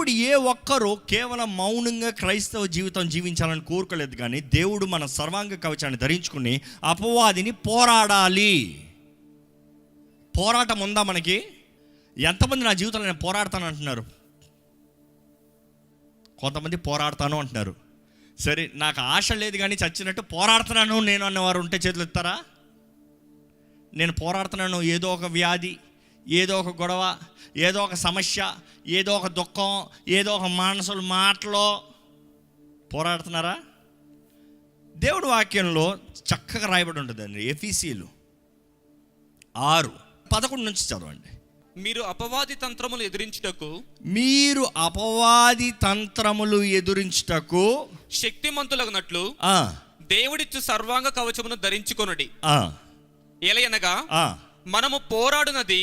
దేవుడు ఏ ఒక్కరూ కేవలం మౌనంగా క్రైస్తవ జీవితం జీవించాలని కోరుకోలేదు, కానీ దేవుడు మన సర్వాంగ కవచాన్ని ధరించుకుని అపవాదిని పోరాడాలి. పోరాటం ఉందా మనకి? ఎంతమంది నా జీవితంలో నేను పోరాడతాను అంటున్నారు? కొంతమంది పోరాడతాను అంటున్నారు. సరే, నాకు ఆశ లేదు కానీ చచ్చినట్టు పోరాడుతున్నాను నేను అన్నవారు ఉంటే చేతులు ఎత్తారా? నేను పోరాడుతున్నాను, ఏదో ఒక వ్యాధి, ఏదో ఒక గొడవ, ఏదో ఒక సమస్య, ఏదో ఒక దుఃఖం, ఏదో ఒక మానసుల మాటలో పోరాడుతున్నారా? దేవుడి వాక్యంలో చక్కగా రాయబడి ఉంటుందండి. ఎఫెసీయులు 6:11 నుంచి చదవండి. మీరు అపవాది తంత్రములు ఎదిరించుటకు శక్తిమంతులగునట్లు దేవుడిచ్చు సర్వాంగ కవచమును ధరించుకొనుడి. ఎలయనగా మనము పోరాడునది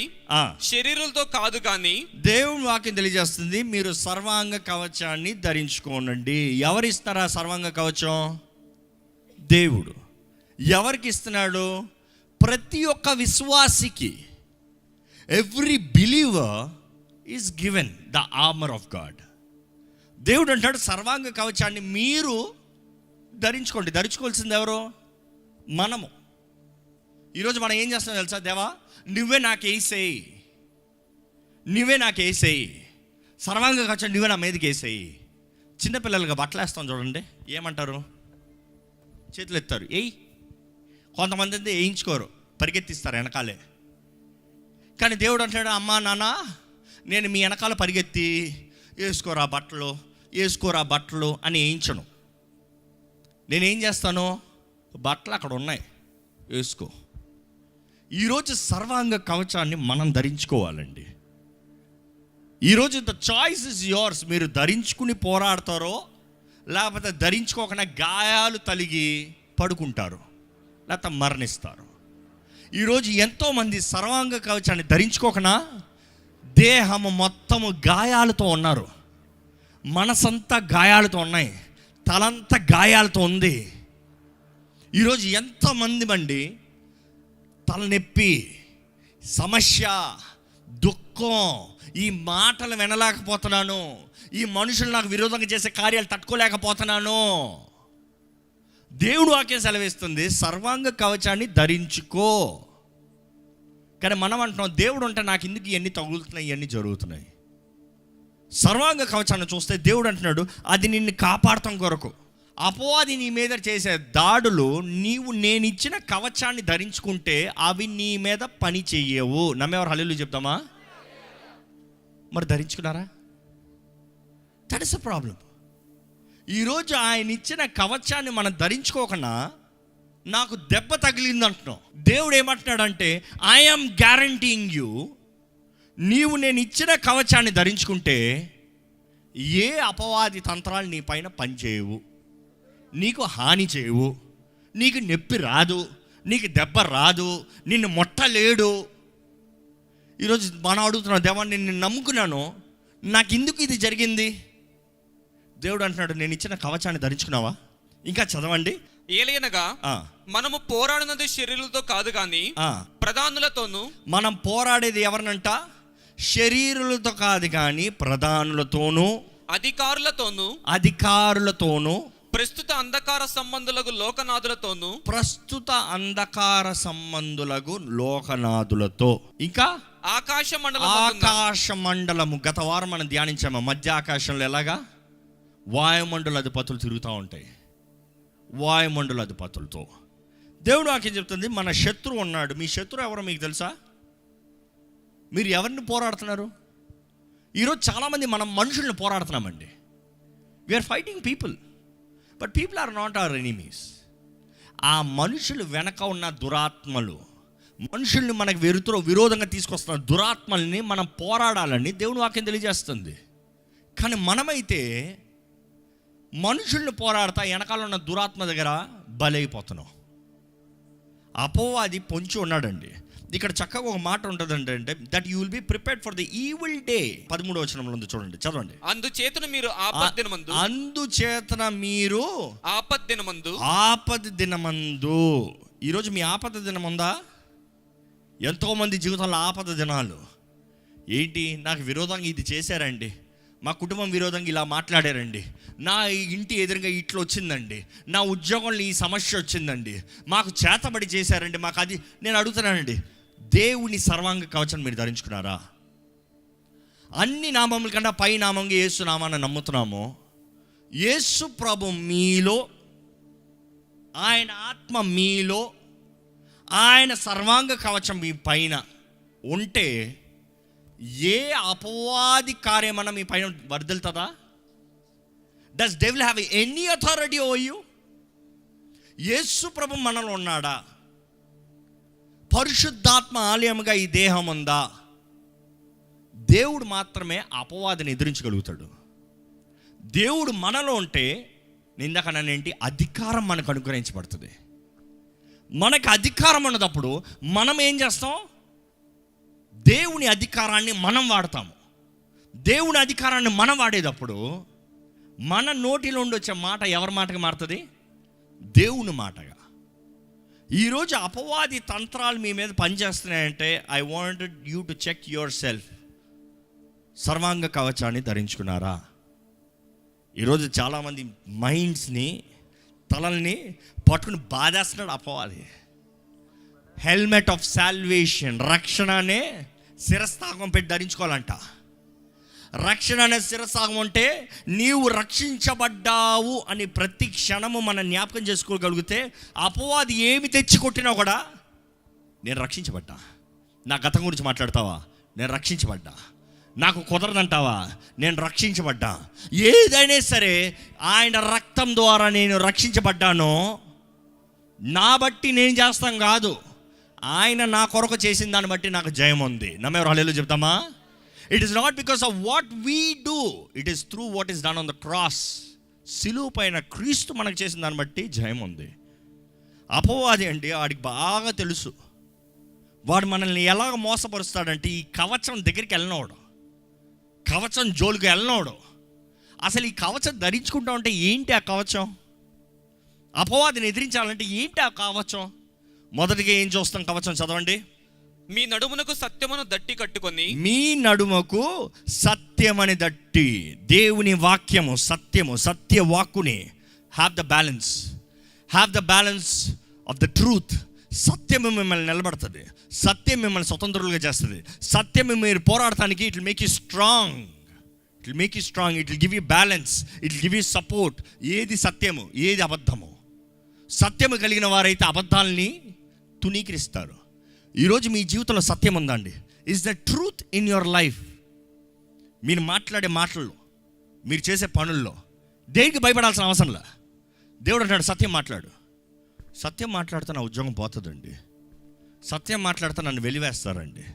శరీరులతో కాదు కానీ. దేవుని వాక్యం తెలియజేస్తుంది, మీరు సర్వాంగ కవచాన్ని ధరించుకోనండి. ఎవరిస్తారా సర్వాంగ కవచం? దేవుడు. ఎవరికి ఇస్తున్నాడు? ప్రతి ఒక్క విశ్వాసికి. Every believer is given the armour of God. దేవుడు అంటాడు సర్వాంగ కవచాన్ని మీరు ధరించుకోండి. ధరించుకోవాల్సింది ఎవరు? మనము. ఈరోజు మనం ఏం చేస్తాం తెలుసా? దేవా, నువ్వే నాకు వేసేయి, నువ్వే నాకు వేసేయి, సర్వాంగ కవచం నువ్వే నా మీదకి వేసేయి. చిన్నపిల్లలుగా బట్టలు వేస్తాం చూడండి, ఏమంటారు? చేతులు ఎత్తారు, ఏయ్. కొంతమంది అయితే వేయించుకోరు, పరిగెత్తిస్తారు వెనకాలే. కానీ దేవుడు అంటాడు, అమ్మా నాన్న, నేను మీ వెనకాల పరిగెత్తి వేసుకోరా బట్టలు, వేసుకోరా బట్టలు అని వేయించను. నేనేం చేస్తాను? బట్టలు అక్కడ ఉన్నాయి, వేసుకో. ఈరోజు సర్వాంగ కవచాన్ని మనం ధరించుకోవాలండి. ఈరోజు ద చాయిస్ ఇస్ యోర్స్. మీరు ధరించుకుని పోరాడతారో, లేకపోతే ధరించుకోకుండా గాయాలు తలిగి పడుకుంటారు, లేకపోతే మరణిస్తారు. ఈరోజు ఎంతోమంది సర్వాంగ కవచాన్ని ధరించుకోకనా దేహము మొత్తము గాయాలతో ఉన్నారు, మనసంతా గాయాలతో ఉన్నాయి, తలంతా గాయాలతో ఉంది. ఈరోజు ఎంతోమంది మంది తలనొప్పి, సమస్య, దుఃఖం, ఈ మాటలు వినలేకపోతున్నాను, ఈ మనుషులు నాకు విరోధంగా చేసే కార్యాలు తట్టుకోలేకపోతున్నాను. దేవుడు వాక్యం సెలవిస్తుంది సర్వాంగ కవచాన్ని ధరించుకో. కానీ మనం అంటున్నాం, దేవుడు అంటే నాకు ఎందుకు ఇవన్నీ తగులుతున్నాయి, ఇవన్నీ జరుగుతున్నాయి. సర్వాంగ కవచాన్ని చూస్తే దేవుడు అంటున్నాడు, అది నిన్ను కాపాడటం కొరకు. అపవాది నీ మీద చేసే దాడులు నీవు నేను ఇచ్చిన కవచాన్ని ధరించుకుంటే అవి నీ మీద పని చెయ్యవు. నమ్మేవారు హల్లెలూయా చెప్తామా? మరి ధరించుకున్నారా? That is a problem. ఈరోజు ఆయన ఇచ్చిన కవచాన్ని మనం ధరించుకోకుండా నాకు దెబ్బ తగిలింది అంటున్నాం. దేవుడు ఏమంటున్నాడంటే, ఐఎమ్ గ్యారంటీయింగ్ యూ, నీవు నేను ఇచ్చిన కవచాన్ని ధరించుకుంటే ఏ అపవాది తంత్రాలు నీ పైన పనిచేయవు, నీకు హాని చేయవు, నీకు నొప్పి రాదు, నీకు దెబ్బ రాదు, నిన్ను మొట్టలేడు. ఈరోజు మనం అడుగుతున్నాం, దేవా నేను నమ్ముకున్నాను, నాకు ఎందుకు ఇది జరిగింది? దేవుడు అంటున్నాడు, నేను ఇచ్చిన కవచాన్ని ధరించుకున్నావా? ఇంకా చదవండి. ఏలయనగా మనము పోరాడినది శరీరులతో కాదు కానీ ప్రధానులతోను. మనం పోరాడేది ఎవరినంట? శరీరులతో కాదు కానీ ప్రధానులతోనూ, అధికారులతోనూ, ప్రస్తుత అంధకార సంబంధులకు లోకనాథులతో, ఇంకా ఆకాశ మండలము. గత వారం మనం ధ్యానించాము, మధ్య ఆకాశంలో ఎలాగా వాయుమండల అధిపతులు తిరుగుతూ ఉంటాయి. వాయుమండల అధిపతులతో దేవుడు వాక్యం చెప్తుంది, మన శత్రువు ఉన్నాడు. మీ శత్రువు ఎవరో మీకు తెలుసా? మీరు ఎవరిని పోరాడుతున్నారు? ఈరోజు చాలామంది మనం మనుషుల్ని పోరాడుతున్నామండి. We are fighting people, but people are not our enemies. ఆ మనుషులు వెనక ఉన్న దురాత్మలు, మనుషుల్ని మనకు విరోధంగా తీసుకొస్తున్న దురాత్మల్ని మనం పోరాడాలని దేవుని వాక్యం తెలియజేస్తుంది. కానీ మనమైతే మనుషుల్ని పోరాడతా వెనకాల ఉన్న దురాత్మ దగ్గర బలైపోతున్నాం. అపవాది పొంచి ఉన్నాడండి. ఇక్కడ చక్కగా ఒక మాట ఉంటుందండి, అంటే that you will be prepared for the evil day. 13వ వచనంలో ఉంది చూడండి, చదవండి. అందుచేతన మీరు ఆపద దినమందు. ఈరోజు మీ ఆపద దినం ఉందా? ఎంతోమంది జీవితంలో ఆపద దినాలు. ఏంటి? నాకు విరోధంగా ఇది చేశారండి, మా కుటుంబం విరోధంగా ఇలా మాట్లాడారండి, నా ఇంటి ఎదురుగా ఇట్లా వచ్చిందండి, నా ఉద్యోగంలో ఈ సమస్య వచ్చిందండి, మాకు చేతబడి చేశారండి, మాకు అది. నేను అడుగుతున్నానండి, దేవుని సర్వాంగ కవచం మీరు ధరించుకున్నారా? అన్ని నామముల కన్నా పై నామంగా యేసు నామాన్ని నమ్ముతున్నాము. యేసు ప్రభు మీలో, ఆయన ఆత్మ మీలో, ఆయన సర్వాంగ కవచం మీ పైన ఉంటే ఏ అపవాది కార్యమన్నా మీ పైన వర్ధిల్తుందా? Does devil have any authority over you? యేసు ప్రభు మనలో ఉన్నాడా? పరిశుద్ధాత్మ ఆలయముగా ఈ దేహం ఉందా? దేవుడు మాత్రమే అపవాదిని ఎదిరించగలుగుతాడు. దేవుడు మనలో ఉంటే, నిందకనేంటి, అధికారం మనకు అనుగ్రహించబడుతుంది. మనకు అధికారం ఉన్నప్పుడు మనం ఏం చేస్తాం? దేవుని అధికారాన్ని మనం వాడతాము. దేవుని అధికారాన్ని మనం వాడేటప్పుడు మన నోటిలో ఉండి వచ్చే మాట ఎవరి మాటగా మారుతుంది? దేవుని మాటగా. ఈరోజు అపవాది తంత్రాలు మీ మీద పనిచేస్తున్నాయంటే, I wanted you to check yourself. సర్వాంగ కవచాన్ని ధరించుకున్నారా? ఈరోజు చాలామంది మైండ్స్ని, తలల్ని పట్టుకుని బాధేస్తున్నాడు అపవాది. హెల్మెట్ ఆఫ్ సాల్వేషన్, రక్షణ అనే శిరస్థాగం పెట్టి ధరించుకోవాలంట. రక్షణ అనే శిరస్థాగం అంటే నీవు రక్షించబడ్డావు అని ప్రతి క్షణము మనం జ్ఞాపకం చేసుకోగలిగితే, అపవాది ఏమి తెచ్చి కొట్టినా కూడా నేను రక్షించబడ్డా. నా గతం గురించి మాట్లాడతావా? నేను రక్షించబడ్డా. నాకు కుదరదంటావా? నేను రక్షించబడ్డా. ఏదైనా సరే ఆయన రక్తం ద్వారా నేను రక్షించబడ్డానో, నా బట్టి నేను చేస్తాం కాదు, ఆయన నా కొరకు చేసిన దాన్ని బట్టి నాకు జయం ఉంది. నమ్మేవారు హల్లెలూయా చెప్తామా? It is not because of what we do, it is through what is done on the cross. సిలువ పైన క్రీస్తు మనకు చేసిన దాన్ని బట్టి జయం ఉంది. అపవాది అండి, వాడికి బాగా తెలుసు వాడు మనల్ని ఎలాగ మోసపరుస్తాడంటే, ఈ కవచం దగ్గరికి వెళ్ళినవాడు, కవచం జోలికి వెళ్ళినవాడు. అసలు ఈ కవచం ధరించుకుంటా ఉంటే ఏంటి ఆ కవచం? అపవాదిని ఎదిరించాలంటే ఏంటి ఆ కవచం? మొదటిగా ఏం చూస్తాం? కవచం చదవండి. మీ నడుమునకు సత్యమును దట్టి కట్టుకొని. మీ నడుముకు సత్యమని దట్టి, దేవుని వాక్యము, సత్యము, సత్య వాక్కుని. Have the balance, have the balance of the truth. సత్యము మిమ్మల్ని నిలబడుతుంది, సత్యం మిమ్మల్ని స్వతంత్రులుగా చేస్తుంది. సత్యం మీరు పోరాడటానికి it will make you strong, it will make you strong, it will give you balance, it will give you support. ఏది సత్యము, ఏది అబద్ధము. సత్యము కలిగిన వారైతే అబద్ధాలని తునీకరిస్తారు. ఈరోజు మీ జీవితంలో సత్యం ఉందండి. Is the truth in your life. మీరు మాట్లాడే మాటల్లో, మీరు చేసే పనుల్లో దేనికి భయపడాల్సిన అవసరం లే. దేవుడు అంటాడు, సత్యం మాట్లాడు. సత్యం మాట్లాడితే నా ఉద్యోగం పోతుందండి, సత్యం మాట్లాడితే నన్ను వెలివేస్తారండి,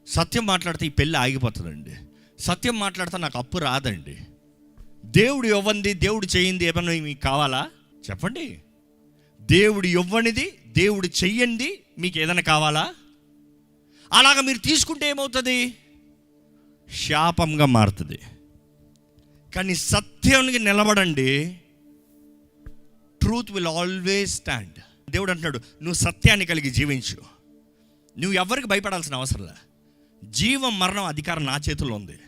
సత్యం మాట్లాడితే ఈ పెళ్ళి ఆగిపోతుందండి, సత్యం మాట్లాడితే నాకు అప్పు రాదండి. దేవుడు ఇవ్వండి, దేవుడు చేయింది ఏమన్నా మీకు కావాలా? చెప్పండి. దేవుడు ఇవ్వనిది, దేవుడు చెయ్యండి మీకు ఏదైనా కావాలా? అలాగ మీరు తీసుకుంటే ఏమవుతుంది? శాపంగా మారుతుంది. కానీ సత్యానికి నిలబడండి, ట్రూత్ విల్ ఆల్వేస్ స్టాండ్. దేవుడు అంటున్నాడు, నువ్వు సత్యాన్ని కలిగి జీవించు. నువ్వు ఎవరికి భయపడాల్సిన అవసరం లే. జీవం మరణం అధికారం నా చేతుల్లో ఉంది.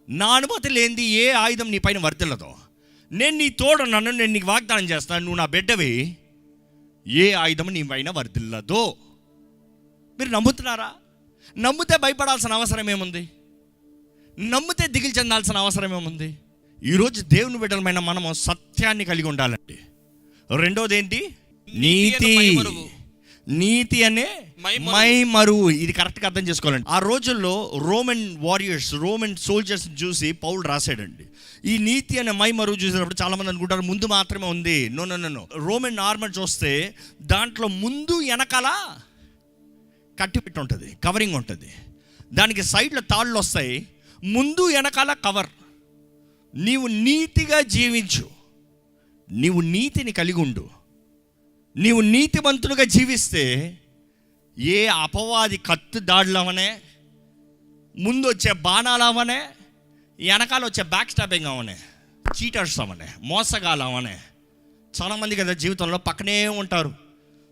నా అనుమతి లేనిది ఏ ఆయుధం నీ పైన వర్తిల్లదో. నేను నీ తోడు, నేను నీకు వాగ్దానం చేస్తాను, నువ్వు నా బిడ్డవి, ఏ ఆయుధం నీ పైన వర్తిల్లదో. మీరు నమ్ముతున్నారా? నమ్మితే భయపడాల్సిన అవసరం ఏముంది? నమ్మితే దిగులు చెందాల్సిన అవసరం ఏముంది? ఈరోజు దేవుని బిడ్డలమైన మనము సత్యాన్ని కలిగి ఉండాలండి. రెండోది ఏంటి? నీతి. నీతి అనే మైమరువు. ఇది కరెక్ట్గా అర్థం చేసుకోవాలండి. ఆ రోజుల్లో రోమన్ వారియర్స్, రోమన్ సోల్జర్స్ చూసి పౌలు రాశాడండి. ఈ నీతి అనే మైమరువు చూసినప్పుడు చాలామంది అనుకుంటారు ముందు మాత్రమే ఉంది. No no no. Roman armour చూస్తే దాంట్లో ముందు వెనకాల కట్టిపెట్టి ఉంటుంది, కవరింగ్ ఉంటుంది. దానికి సైడ్లో తాళ్ళు వస్తాయి, ముందు వెనకాల కవర్. నీవు నీతిగా జీవించు, నీవు నీతిని కలిగి ఉండు. నీవు నీతిమంతులుగా జీవిస్తే ఏ అపవాది కత్తి దాడులవనే, ముందు వచ్చే బాణాలు అవనే, వెనకాల వచ్చే బ్యాక్ స్టాపింగ్ అవనే, చీటర్స్ అవనే, మోసగాలు అవనే. చాలామంది కదా జీవితంలో పక్కనే ఉంటారు,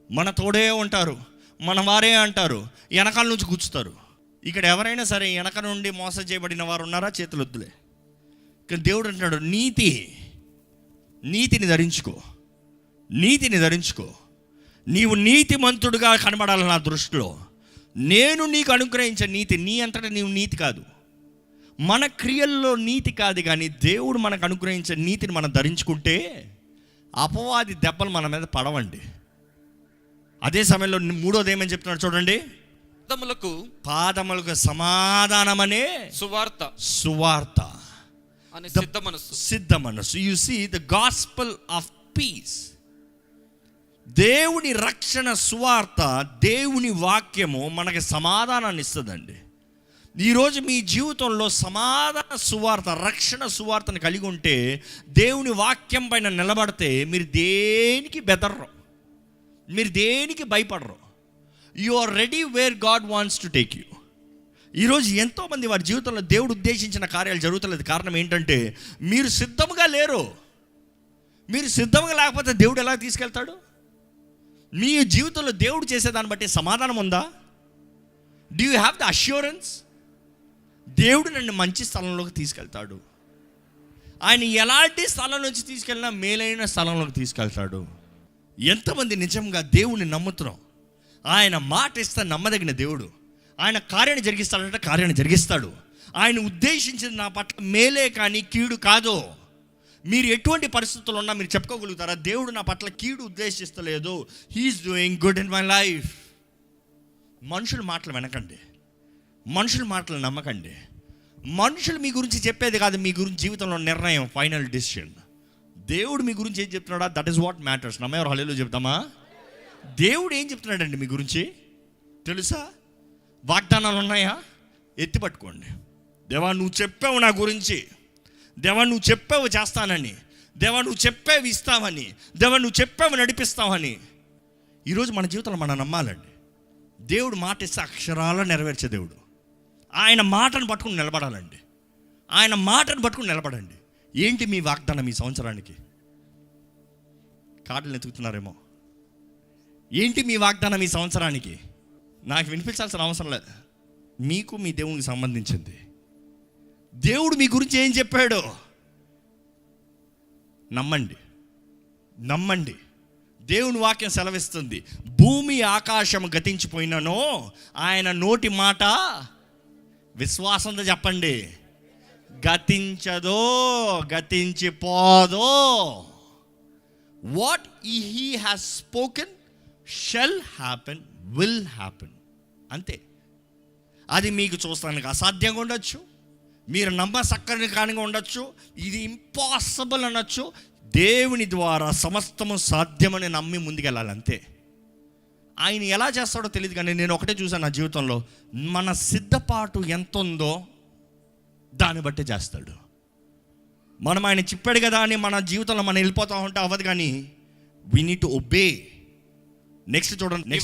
మన తోడే ఉంటారు, మన వారే అంటారు, వెనకాల నుంచి కూర్చుతారు. ఇక్కడ ఎవరైనా సరే వెనక నుండి మోసం చేయబడిన వారు ఉన్నారా? చేతులు వద్దులే. కానీ దేవుడు అంటున్నాడు నీతిని ధరించుకో, నీతిని ధరించుకో. నీవు నీతిమంతుడుగా కనబడాలి నా దృష్టిలో. నేను నీకు అనుగ్రహించే నీతి నీ అంతటా నీవు నీతి కాదు, మన క్రియల్లో నీతి కాదు, కానీ దేవుడు మనకు అనుగ్రహించే నీతిని మనం ధరించుకుంటే అపవాది దెబ్బలు మన మీద పడవండి. అదే సమయంలో మూడోది ఏమని చెప్తున్నాడు చూడండి, పాదములకు సమాధానమనే సువార్త అనే సిద్ధ మనసు. You see the gospel of peace. దేవుని రక్షణ సువార్త, దేవుని వాక్యము మనకి సమాధానాన్ని ఇస్తుందండి. ఈరోజు మీ జీవితంలో సమాధాన సువార్త, రక్షణ సువార్తను కలిగి ఉంటే, దేవుని వాక్యం పైన నిలబడితే మీరు దేనికి బెదర్రు, మీరు దేనికి భయపడరు. You are ready where God wants to take you. ఈరోజు ఎంతోమంది వారి జీవితంలో దేవుడు ఉద్దేశించిన కార్యాలు జరుగుతలేదు. కారణం ఏంటంటే మీరు సిద్ధంగా లేరు. మీరు సిద్ధంగా లేకపోతే దేవుడు ఎలా తీసుకెళ్తాడు? మీ జీవితంలో దేవుడు చేసేదాన్ని బట్టి సమాధానం ఉందా? Do you have the assurance? దేవుడు నన్ను మంచి స్థలంలోకి తీసుకెళ్తాడు. ఆయన ఎలాంటి స్థలం నుంచి తీసుకెళ్ళినా మేలైన స్థలంలోకి తీసుకెళ్తాడు. ఎంతమంది నిజంగా దేవుని నమ్ముతున్నాం? ఆయన మాట ఇస్తే నమ్మదగిన దేవుడు. ఆయన కార్యాన్ని జరిగిస్తాడంటే కార్యాన్ని జరిగిస్తాడు. ఆయన ఉద్దేశించింది నా పట్ల మేలే కానీ కీడు కాదు. మీరు ఎటువంటి పరిస్థితుల్లో ఉన్నా మీరు చెప్పుకోగలుగుతారా, దేవుడు నా పట్ల కీడు ఉద్దేశిస్తలేదు, he is doing good in my life. మనుషుల మాటలు వినకండి, మనుషుల మాటలు నమ్మకండి. మనుషులు మీ గురించి చెప్పేది కాదు మీ గురించి జీవితంలో నిర్ణయం, ఫైనల్ డెసిషన్. దేవుడు మీ గురించి ఏం చెప్తున్నాడా, దట్ ఈస్ వాట్ మ్యాటర్స్. నమ్మేవారు హల్లెలూయా చెప్తామా? దేవుడు ఏం చెప్తున్నాడండి మీ గురించి తెలుసా? వాగ్దానాలు ఉన్నాయా? ఎత్తి పట్టుకోండి. దేవా నువ్వు చెప్పావు నా గురించి, దేవా నువ్వు చెప్పావు చేస్తానని, దేవా నువ్వు చెప్పావు ఇస్తావని, దేవా నువ్వు చెప్పావు నడిపిస్తావని. ఈరోజు మన జీవితంలో మనం నమ్మాలండి. దేవుడు మాట ఇస్తే అక్షరాల నెరవేర్చే దేవుడు. ఆయన మాటను పట్టుకుని నిలబడాలండి. ఆయన మాటను పట్టుకుని నిలబడండి. ఏంటి మీ వాగ్దానం ఈ సంవత్సరానికి? కార్డులు ఎత్తుకుతున్నారేమో. ఏంటి మీ వాగ్దానం ఈ సంవత్సరానికి? నాకు వినిపించాల్సిన అవసరం లేదు, మీకు మీ దేవునికి సంబంధించింది. దేవుడు మీ గురించి ఏం చెప్పాడు నమ్మండి, నమ్మండి. దేవుని వాక్యం సెలవిస్తుంది, భూమి ఆకాశం గతించిపోయినను ఆయన నోటి మాట విశ్వాసంతో చెప్పండి, గతించదో, గతించిపోదో. What he has spoken shall happen, will happen. అంతే. అది మీకు చూస్తానికి అసాధ్యంగా ఉండొచ్చు, మీరు నమ్మసక్కని కానిగా ఉండొచ్చు, ఇది ఇంపాసిబుల్ అనొచ్చు. దేవుని ద్వారా సమస్తము సాధ్యమని నమ్మి ముందుకెళ్ళాలి అంతే. ఆయన ఎలా చేస్తాడో తెలియదు, కానీ నేను ఒకటే చూసాను నా జీవితంలో, మన సిద్ధపాటు ఎంత ఉందో దాన్ని బట్టి చేస్తాడు. మనం ఆయన చెప్పాడు కదా అని మన జీవితంలో మనం వెళ్ళిపోతూ ఉంటే అవ్వదు, కానీ we need to obey. Next చూడండి,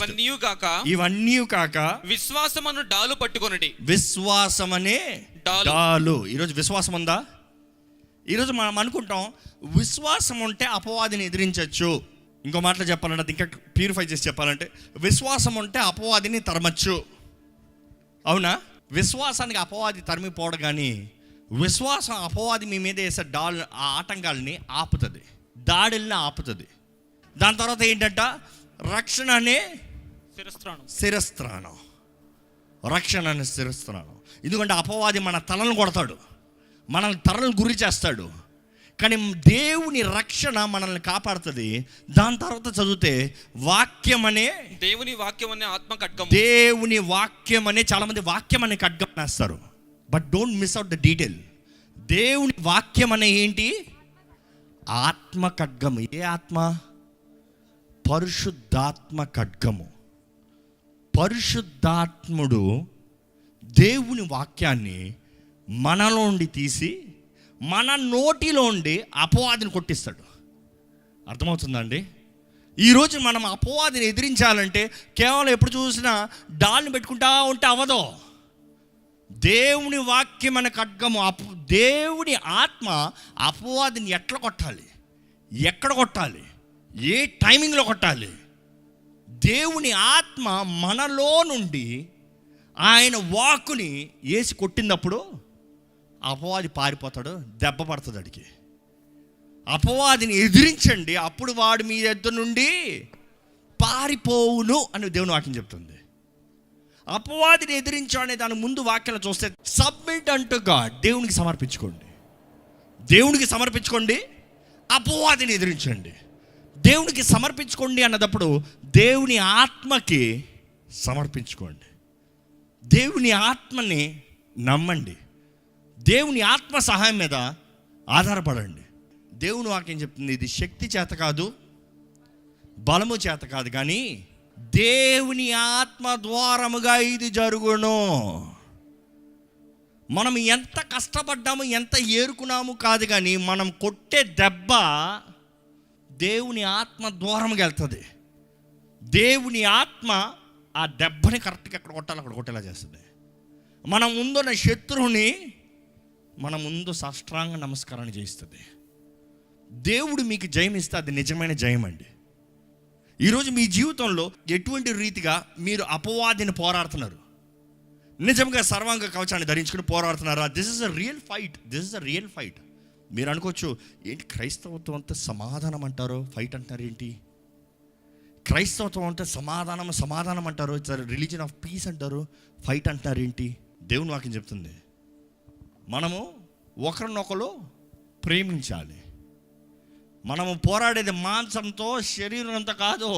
ఇవన్నీ కాక విశ్వాసమును డాలు పట్టుకొనుడి. విశ్వాసమనే డాలు. ఈరోజు విశ్వాసం ఉందా? ఈరోజు మనం అనుకుంటాం విశ్వాసం ఉంటే అపవాదిని ఎదిరించవచ్చు. ఇంకో మాటలో చెప్పాలంటే, అది ఇంకా ప్యూరిఫై చేసి చెప్పాలంటే, విశ్వాసం ఉంటే అపవాదిని తరమచ్చు. అవునా? విశ్వాసానికి అపవాది తరిమిపోవడం, కానీ విశ్వాసం అపవాది మీ మీద వేసే ఆ ఆటంకాలని ఆపుతుంది, దాడుల్ని ఆపుతుంది. దాని తర్వాత ఏంటంట, రక్షణ అనే శిరస్త్రాణం. రక్షణ అనే శిరస్త్రాణం. ఎందుకంటే అపవాది మన తలను కొడతాడు, మనల్ని తలను గురి చేస్తాడు, కానీ దేవుని రక్షణ మనల్ని కాపాడుతుంది. దాని తర్వాత చదివితే వాక్యం అనే, దేవుని వాక్యం అనే ఆత్మ ఖడ్గం. దేవుని వాక్యం అనే, చాలామంది వాక్యం అనే ఖడ్గం వేస్తారు, but don't miss out the detail. దేవుని వాక్యం అనే ఏంటి? ఆత్మ ఖడ్గము. ఏ ఆత్మ? పరిశుద్ధాత్మ ఖడ్గము. పరిశుద్ధాత్ముడు దేవుని వాక్యాన్ని మనలోండి తీసి మన నోటిలోండి అపవాదిని కొట్టిస్తాడు. అర్థమవుతుందండి? ఈరోజు మనం అపవాదిని ఎదిరించాలంటే కేవలం ఎప్పుడు చూసినా డాల్ని పెట్టుకుంటా ఉంటే అవ్వదు. దేవుని వాక్యం అనే ఖడ్గము, దేవుని ఆత్మ అపవాదిని ఎట్లా కొట్టాలి, ఎక్కడ కొట్టాలి, ఏ టైమింగ్లో కొట్టాలి. దేవుని ఆత్మ మనలో నుండి ఆయన వాక్కుని వేసి కొట్టినప్పుడు అపవాది పారిపోతాడు, దెబ్బ పడుతుంది అడిగి. అపవాదిని ఎదిరించండి, అప్పుడు వాడు మీ దగ్గర నుండి పారిపోవును అని దేవుని వాక్యం చెప్తుంది. అపవాదిని ఎదిరించు అనే దాని ముందు వాక్యాలు చూస్తే సబ్మిట్ అంటూ గాడ్, దేవునికి సమర్పించుకోండి, దేవునికి సమర్పించుకోండి, అపవాదిని ఎదిరించండి. దేవునికి సమర్పించుకోండి అన్నదప్పుడు దేవుని ఆత్మకి సమర్పించుకోండి, దేవుని ఆత్మని నమ్మండి, దేవుని ఆత్మ సహాయం మీద ఆధారపడండి. దేవుని వాక్యం చెప్తుంది, ఇది శక్తి చేత కాదు, బలము చేత కాదు, కానీ దేవుని ఆత్మ ద్వారముగా ఇది జరుగును. మనం ఎంత కష్టపడ్డాము, ఎంత ఏరుకున్నాము కాదు, కానీ మనం కొట్టే దెబ్బ దేవుని ఆత్మ ద్వారముగా వెళ్తుంది. దేవుని ఆత్మ ఆ దెబ్బని కరెక్ట్గా ఎక్కడ కొట్టాలి అక్కడ కొట్టేలా చేస్తుంది. మన ముందున్న శత్రువుని మన ముందు సాష్టాంగ నమస్కారాన్ని చేయిస్తుంది. దేవుడు మీకు జయం ఇస్తే అది నిజమైన జయం అండి. ఈరోజు మీ జీవితంలో ఎటువంటి రీతిగా మీరు అపవాదిని పోరాడుతున్నారు, నిజంగా సర్వాంగ కవచాన్ని ధరించుకుని పోరాడుతున్నారా? This is a real fight, this is a real fight. మీరు అనుకోవచ్చు, ఏంటి క్రైస్తవత్వం అంతా సమాధానం అంటారు, ఫైట్ అంటారు ఏంటి? క్రైస్తవత్వం అంటే సమాధానం అంటారు, ఇట్స్ రిలీజన్ ఆఫ్ పీస్ అంటారు, ఫైట్ అంటారు ఏంటి? దేవుని వాక్యం చెప్తుంది, మనము ఒకరినొకరు ప్రేమించాలి. మనము పోరాడేది మాంసంతో, శరీరంతో కాదు.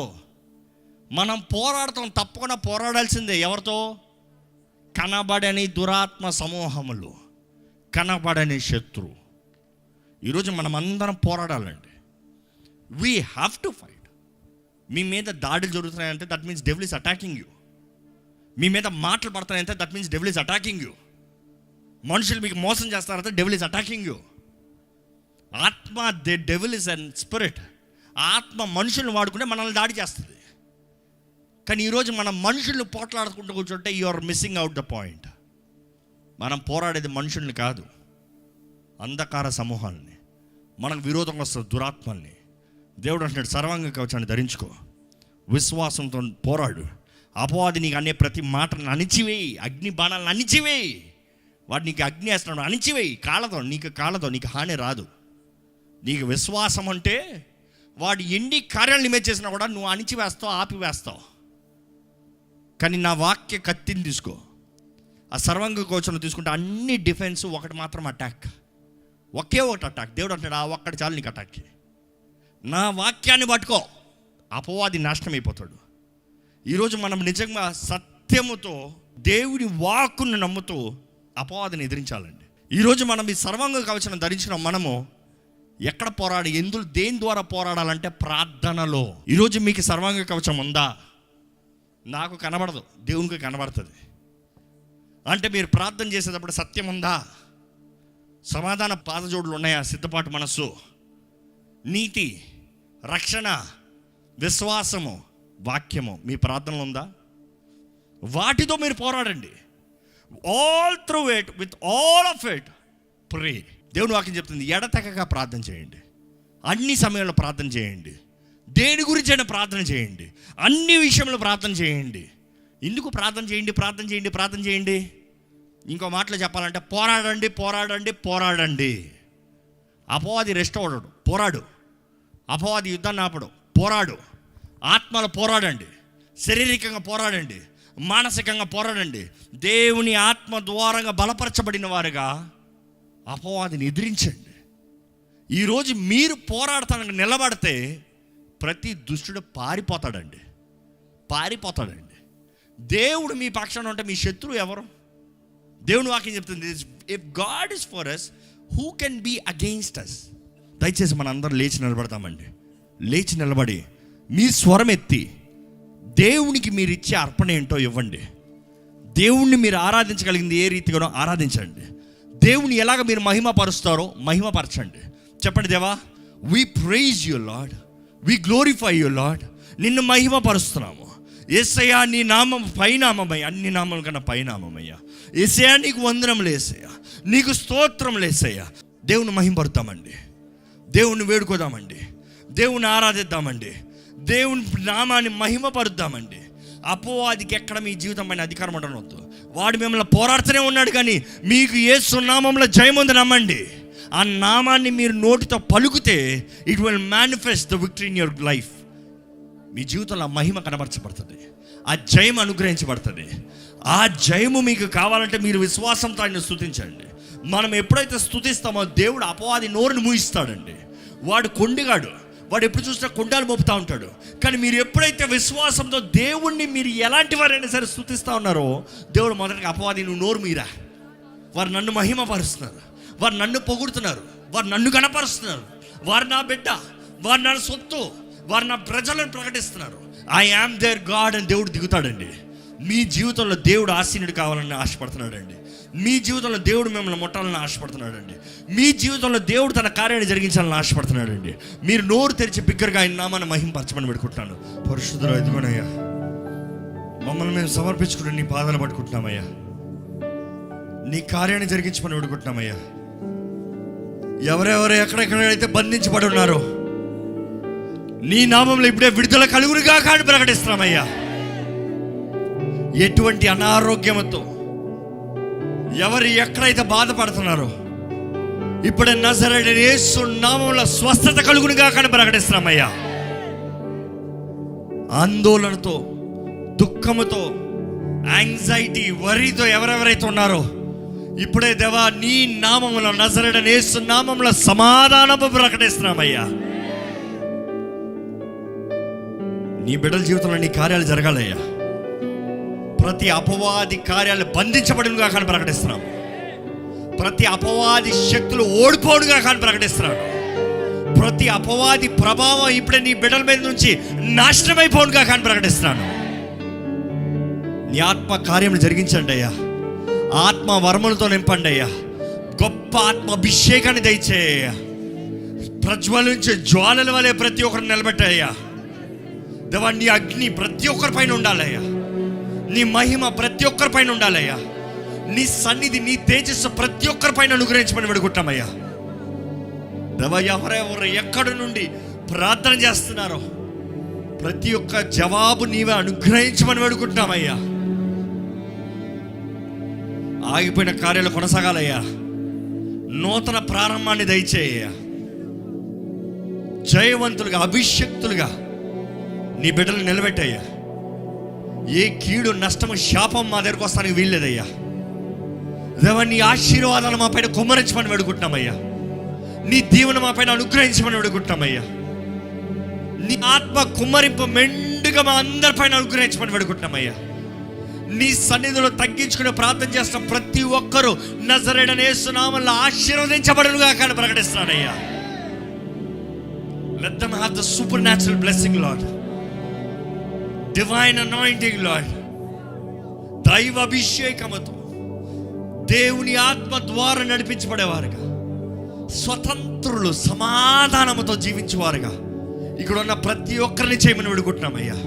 మనం పోరాడతాం, తప్పకుండా పోరాడాల్సిందే. ఎవరితో? కనబడని దురాత్మ సమూహములు, కనబడని శత్రువు. ఈరోజు మనం అందరం పోరాడాలండి. We have to fight. మీ మీద దాడులు జరుగుతున్నాయంటే that means devil is attacking you. మీ మీద మాటలు పడుతున్నాయంటే that means devil is attacking you. మనుషులు మీకు మోసం చేస్తారంటే డెవిల్ ఈస్ అటాకింగ్ యూ. ఆత్మ, the devil is and spirit. ఆత్మ మనుషులను వాడుకుంటే మనల్ని దాడి చేస్తుంది. కానీ ఈరోజు మనం మనుషులను పోట్లాడుకుంటూ కూర్చుంటే you are missing out the point. మనం పోరాడేది మనుషుల్ని కాదు, అంధకార సమూహాలని, మనకు విరోధంగా వస్తుంది దురాత్మల్ని. దేవుడు అంటున్నాడు, సర్వాంగ కవచాన్ని ధరించుకో, విశ్వాసంతో పోరాడు, అపవాది నీకు అనే ప్రతి మాటను అణిచివేయి, అగ్ని బాణాలను అణిచివేయి. వాడు నీకు అగ్ని వేస్తున్నాడు, అణిచివేయి. కాళ్ళతో నీకు హాని రాదు. నీకు విశ్వాసం అంటే వాడు ఎన్ని కార్యాలు నిమే చేసినా కూడా నువ్వు అణిచివేస్తావు, ఆపివేస్తావు. కానీ నా వాక్య కత్తిని తీసుకో, ఆ సర్వాంగ కవచం తీసుకుంటే అన్ని డిఫెన్స్, ఒకటి మాత్రం అటాక్, ఒకే ఒకటి అటాక్. దేవుడు అంటాడు, ఆ ఒక్కటి చాలు నీకు అటాక్కి. నా వాక్యాన్ని పట్టుకో, అపవాది నాశనం అయిపోతాడు. ఈరోజు మనం నిజంగా సత్యముతో దేవుని వాక్కును నమ్ముతూ అపవాదిని ఎదిరించాలండి. ఈరోజు మనం ఈ సర్వాంగ కవచం ధరించిన మనము ఎక్కడ పోరాడి, దేని ద్వారా పోరాడాలంటే ప్రార్థనలో. ఈరోజు మీకు సర్వాంగ కవచం ఉందా? నాకు కనబడదు, దేవునికి కనబడుతుంది. అంటే మీరు ప్రార్థన చేసేటప్పుడు సత్యం ఉందా? సమాధాన పాదజోడులు ఉన్నాయా? సిద్ధపాటు మనస్సు, నీతి, రక్షణ, విశ్వాసము, వాక్యము మీ ప్రార్థనలో ఉందా? వాటితో మీరు పోరాడండి. All through it, with all of it pray. దేవుని వాక్యం చెప్తుంది, ఎడతెగక ప్రార్థన చేయండి, అన్ని సమయంలో ప్రార్థన చేయండి, దేని గురించి అయినా ప్రార్థన చేయండి, అన్ని విషయంలో ప్రార్థన చేయండి. ఎందుకు ప్రార్థన చేయండి? ఇంకో మాటలో చెప్పాలంటే పోరాడండి. అపవాది రెస్ట్ అవ్వడు, పోరాడు. అపవాది యుద్ధాన్ని ఆపడు, పోరాడు. ఆత్మలో పోరాడండి, శారీరకంగా పోరాడండి, మానసికంగా పోరాడండి. దేవుని ఆత్మ ద్వారంగా బలపరచబడిన వారుగా అపవాదిని ఎదిరించండి. ఈరోజు మీరు పోరాడతానికి నిలబడితే ప్రతి దుష్టుడు పారిపోతాడండి. దేవుడు మీ పక్షాన ఉంటే మీ శత్రువు ఎవరు? దేవుని వాక్యం చెప్తుంది, if God is for us, who can be against us? దయచేసి మన అందరం లేచి నిలబడతామండి. లేచి నిలబడి మీ స్వరం ఎత్తి దేవునికి మీరు ఇచ్చే అర్పణ ఏంటో ఇవ్వండి. దేవుణ్ణి మీరు ఆరాధించగలిగింది ఏ రీతిగానో ఆరాధించండి. దేవుని ఎలాగ మీరు మహిమపరుస్తారో మహిమపరచండి. చెప్పండి, దేవా, we praise you Lord, we glorify you Lord. నిన్ను మహిమపరుస్తున్నాము యేసయ్యా, నీ నామం పైనామమయ్యా, అన్ని నామం కన్నా పైనామమయ్యా. యేసయ్యా, నీకు వందనములు యేసయ్యా, నీకు స్తోత్రములు యేసయ్యా. దేవుని మహిమపరుద్దామండి, దేవుని వేడుకోదామండి, దేవుని ఆరాధిద్దామండి, దేవుని నామాన్ని మహిమపరుద్దామండి. అపవాదికి ఎక్కడ మీ జీవితం పైన అధికారం ఉండనవద్దు. వాడు మిమ్మల్ని పోరాడుతూనే ఉన్నాడు, కానీ మీకు యేసు నామంలో జయం ఉంది నమ్మండి. ఆ నామాన్ని మీరు నోటితో పలుకుతే it will manifest the victory in your life. మీ జీవితంలో ఆ మహిమ కనబరచబడుతుంది, ఆ జయం అనుగ్రహించబడుతుంది. ఆ జయము మీకు కావాలంటే మీరు విశ్వాసంతో ఆయన స్తుతించండి. మనం ఎప్పుడైతే స్తుతిస్తామో దేవుడు అపవాది నోరుని మూయిస్తాడండి. వాడు కొండిగాడు, వాడు ఎప్పుడు చూసినా కొండాలు మోపుతూ ఉంటాడు. కానీ మీరు ఎప్పుడైతే విశ్వాసంతో దేవుణ్ణి మీరు ఎలాంటి వారైనా సరే స్తుతిస్తూ ఉన్నారో, దేవుడు మొదటిగా అపవాది నువ్వు నోరు మీరా, వారు నన్ను మహిమపరుస్తున్నారు, వారు నన్ను పొగుడుతున్నారు, వారు నన్ను గణపరుస్తున్నారు, వారు నా బిడ్డ, వారు నా సొత్తు, వారు నా ప్రజలను ప్రకటిస్తున్నారు, ఐ యామ్ దేర్ గాడ్ అని దేవుడు దిగుతాడండి. మీ జీవితంలో దేవుడు ఆసీనుడు కావాలని ఆశపడుతున్నాడండి. మీ జీవితంలో దేవుడు మిమ్మల్ని ముట్టాలని ఆశపడుతున్నాడండి. మీ జీవితంలో దేవుడు తన కార్యాన్ని జరిగించాలని ఆశపడుతున్నాడండి. మీరు నోరు తెరిచి బిగ్గరగా ఆయన నామాన్ని మహిమపరచమని పెట్టుకుంటున్నాను. పరిశుద్ధుడా, ఎదుగునయ్యా, మమ్మల్ని మేము సమర్పించుకుని నీ పాదాలు పట్టుకుంటున్నామయ్యా. నీ కార్యాన్ని జరిగించమని పెట్టుకుంటున్నామయ్యా. ఎవరెవరు ఎక్కడెక్కడైతే బంధించబడి ఉన్నారో నీ నామంలో ఇప్పుడే విడుదల కలుగురుగా కాని ప్రకటిస్తున్నామయ్యా. ఎటువంటి అనారోగ్యంతో ఎవరు ఎక్కడైతే బాధపడుతున్నారో ఇప్పుడే నజరేయుడైన యేసు నామములో స్వస్థత కలుగునుగా కానీ ప్రకటిస్తున్నామయ్యా. ఆందోళనతో, దుఃఖముతో, యాంగ్జైటీ, వరితో ఎవరెవరైతే ఉన్నారో ఇప్పుడే దేవా నీ నామములో, నజరేయుడైన యేసు నామములో సమాధానము ప్రకటిస్తున్నామయ్యా. నీ బిడ్డల జీవితంలో నీ కార్యాలు జరగాలయ్యా. ప్రతి అపవాది కార్యాలు బంధించబడినగా కానీ ప్రకటిస్తున్నాం. ప్రతి అపవాది శక్తులు ఓడిపోనుగా కానీ ప్రకటిస్తున్నాను. ప్రతి అపవాది ప్రభావం ఇప్పుడే నీ బిడ్డల మీద నుంచి నాశనమైపోనుగా కానీ ప్రకటిస్తున్నాను. నీ ఆత్మ కార్యములు జరిగించండి అయ్యా. ఆత్మ వరములతో నింపండి అయ్యా. గొప్ప ఆత్మ అభిషేకాన్ని దయచేయ్యా. ప్రజ్వలించే జ్వాలల వలె ప్రతి ఒక్కరిని నిలబెట్టాయ్యా. దేవా నీ అగ్ని ప్రతి ఒక్కరి పైన ఉండాలయ్యా. నీ మహిమ ప్రతి ఒక్కరి పైన ఉండాలయ్యా. నీ సన్నిధి, నీ తేజస్సు ప్రతి ఒక్కరి పైన అనుగ్రహించమని వేడుకుంటామయ్యా. దేవా ఎవరెవరు ఎక్కడి నుండి ప్రార్థన చేస్తున్నారో ప్రతి ఒక్క జవాబు నీవే అనుగ్రహించమని వేడుకుంటున్నామయ్యా. ఆగిపోయిన కార్యాలు కొనసాగాలయ్యా. నూతన ప్రారంభాన్ని దయచేయ్యా. జయవంతులుగా, అభిషక్తులుగా నీ బిడ్డలు నిలబెట్టయ్యా. ఏ కీడు, నష్టము, శాపం మా దగ్గరకు వస్తానికి వీల్లేదయ్యా. దేవా నీ ఆశీర్వాదాలు మా పైన కుమ్మరించమని వేడుకుంటున్నామయ్యా. నీ దీవెన మా పైన అనుగ్రహించమని వేడుకుంటున్నామయ్యా. నీ ఆత్మ కుమ్మరింపు మెండుగా మా అందరి పైన అనుగ్రహించమని వేడుకుంటున్నామయ్యా. నీ సన్నిధిలో తగ్గించుకుని ప్రార్థన చేస్తున్న ప్రతి ఒక్కరూ నజరేయుడైన యేసు నామములో ఆశీర్వదించబడునుగా కానీ ప్రకటిస్తున్నానయ్యా. Let them have the supernatural blessing, Lord. Divine anointing, Lord. దైవ అభిషేకముతో దేవుని ఆత్మ ద్వారా నడిపించబడేవారుగా, స్వతంత్రులు, సమాధానముతో జీవించేవారుగా ఇక్కడ ఉన్న ప్రతి ఒక్కరిని చేయమని వేడుకుంటున్నామయ్యా.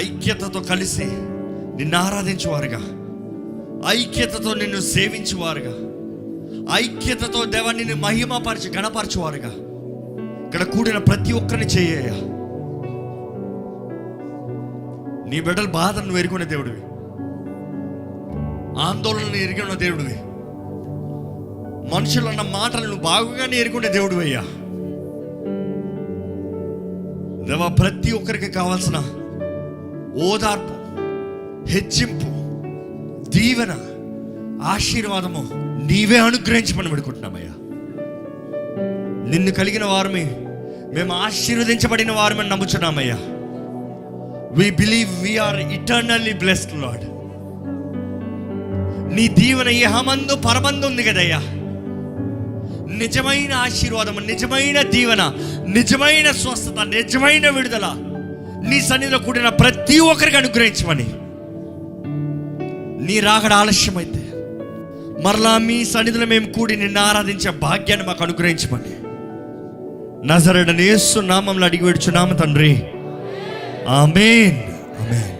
ఐక్యతతో కలిసి నిన్ను ఆరాధించేవారుగా, ఐక్యతతో నిన్ను సేవించేవారుగా, ఐక్యతతో దేవా నిన్ను మహిమపరిచి గణపరచువారుగా ఇక్కడ కూడిన ప్రతి ఒక్కరిని చేయ్యా. నీ బిడ్డల బాధను ఎరుగునే దేవుడివి, ఆందోళనను ఎరిగిన దేవుడివి, మనుషులు అన్న మాటలను బాగుగానే ఎరుగునే దేవుడివి అయ్యా. దేవా ప్రతి ఒక్కరికి కావాల్సిన ఓదార్పు, హెచ్చింపు, దీవెన, ఆశీర్వాదము నీవే అనుగ్రహించమని వేడుకుంటున్నామయ్యా. నిన్ను కలిగిన వారమే, మేము ఆశీర్వదించబడిన వారమని నమ్ముచున్నామయ్యా. We believe we are eternally blessed, Lord. నీ దీవెన ఇహమందు పరమందు ఉంది కదయ్యా. నిజమైన ఆశీర్వాదము, నిజమైన దీవెన, నిజమైన స్వస్థత, నిజమైన విడుదల నీ సన్నిధిలో కూడిన ప్రతి ఒక్కరికి అనుగ్రహించమని, నీ రాకడ ఆలస్యమైతే మరలా మీ సన్నిధిలో మేము కూడి నిన్ను ఆరాధించే భాగ్యాన్ని మాకు అనుగ్రహించమని నజరేయుడైన యేసు నామములో అడిగి వేడుచున్నాము తండ్రి. ఆమేన్. ఆమేన్.